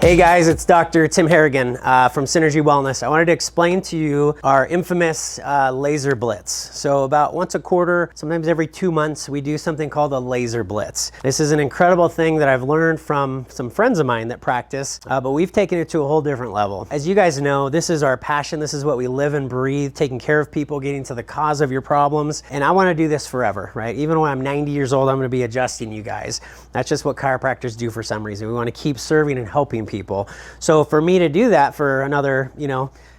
Hey guys, it's Dr. Tim Harrigan from Synergy Wellness. I wanted to explain to you our infamous laser blitz. So about once a quarter, sometimes every 2 months, we do something called a laser blitz. This is an incredible thing that I've learned from some friends of mine that practice, but we've taken it to a whole different level. As you guys know, this is our passion. This is what we live and breathe, taking care of people, getting to the cause of your problems. And I want to do this forever, right? Even when I'm 90 years old, I'm going to be adjusting you guys. That's just what chiropractors do for some reason. We want to keep serving and helping people. So for me to do that for another,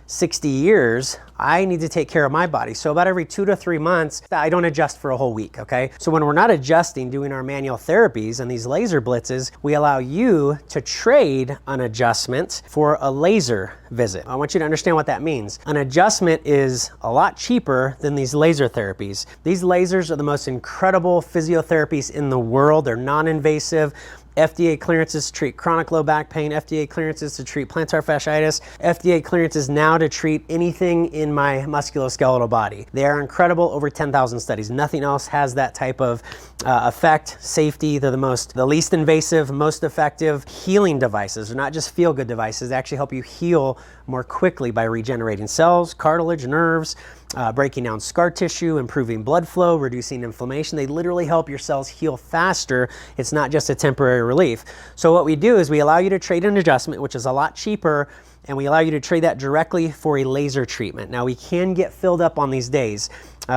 60 years, I need to take care of my body. So about every 2 to 3 months, I don't adjust for a whole week, okay? So when we're not adjusting, doing our manual therapies and these laser blitzes, we allow you to trade an adjustment for a laser visit. I want you to understand what that means. An adjustment is a lot cheaper than these laser therapies. These lasers are the most incredible physiotherapies in the world. They're non-invasive. FDA clearances to treat chronic low back pain, FDA clearances to treat plantar fasciitis, FDA clearances now to treat anything in my musculoskeletal body. They are incredible, over 10,000 studies. Nothing else has that type of effect, safety. They're the least invasive, most effective healing devices. They're not just feel-good devices. They actually help you heal more quickly by regenerating cells, cartilage, nerves, breaking down scar tissue, improving blood flow, reducing inflammation. They literally help your cells heal faster. It's not just a temporary relief. So what we do is we allow you to trade an adjustment, which is a lot cheaper, and we allow you to trade that directly for a laser treatment. Now we can get filled up on these days.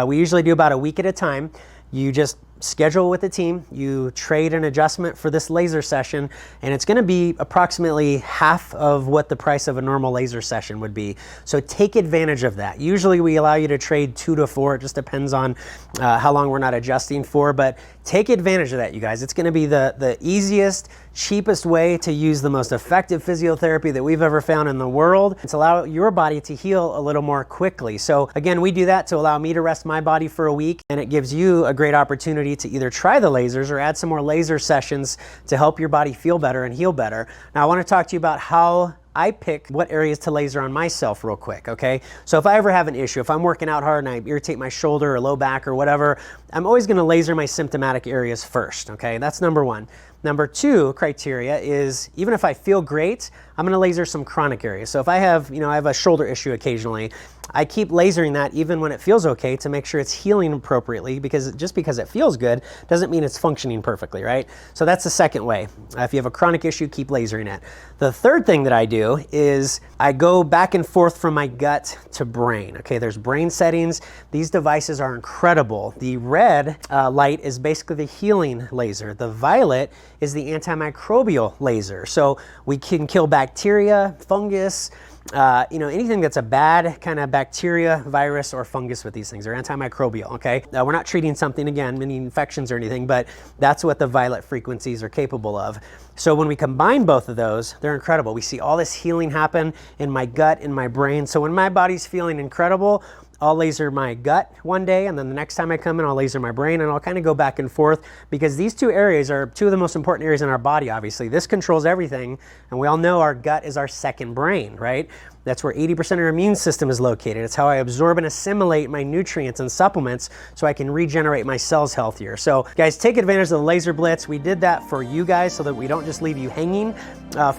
We usually do about a week at a time. You just schedule with the team, you trade an adjustment for this laser session, and it's going to be approximately half of what the price of a normal laser session would be. So take advantage of that. Usually we allow you to trade 2 to 4. It just depends on how long we're not adjusting for, but take advantage of that, you guys. It's going to be the easiest, cheapest way to use the most effective physiotherapy that we've ever found in the world to allow your body to heal a little more quickly. So again, we do that to allow me to rest my body for a week, and it gives you a great opportunity to either try the lasers or add some more laser sessions to help your body feel better and heal better. Now I want to talk to you about how I pick what areas to laser on myself real quick, okay? So if I ever have an issue, if I'm working out hard and I irritate my shoulder or low back or whatever, I'm always gonna laser my symptomatic areas first, okay? That's number one. Number 2 criteria is, even if I feel great, I'm gonna laser some chronic areas. So if I have, I have a shoulder issue occasionally, I keep lasering that even when it feels okay to make sure it's healing appropriately, because just because it feels good doesn't mean it's functioning perfectly, right? So that's the second way. If you have a chronic issue, keep lasering it. The third thing that I do is I go back and forth from my gut to brain. Okay, there's brain settings. These devices are incredible. The red light is basically the healing laser. The violet is the antimicrobial laser. So we can kill bacteria, fungus, anything that's a bad kind of bacteria, virus, or fungus with these things. They're antimicrobial, okay? We're not treating something, again, any infections or anything, but that's what the violet frequencies are capable of. So when we combine both of those, they're incredible. We see all this healing happen in my gut, in my brain. So when my body's feeling incredible, I'll laser my gut one day, and then the next time I come in, I'll laser my brain, and I'll kind of go back and forth, because these 2 areas are 2 of the most important areas in our body, obviously. This controls everything, and we all know our gut is our second brain, right? That's where 80% of our immune system is located. It's how I absorb and assimilate my nutrients and supplements so I can regenerate my cells healthier. So guys, take advantage of the laser blitz. We did that for you guys so that we don't just leave you hanging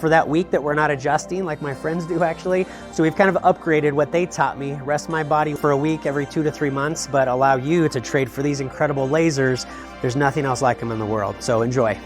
for that week that we're not adjusting like my friends do actually. So we've kind of upgraded what they taught me, rest my body for a week every 2 to 3 months, but allow you to trade for these incredible lasers. There's nothing else like them in the world. So enjoy.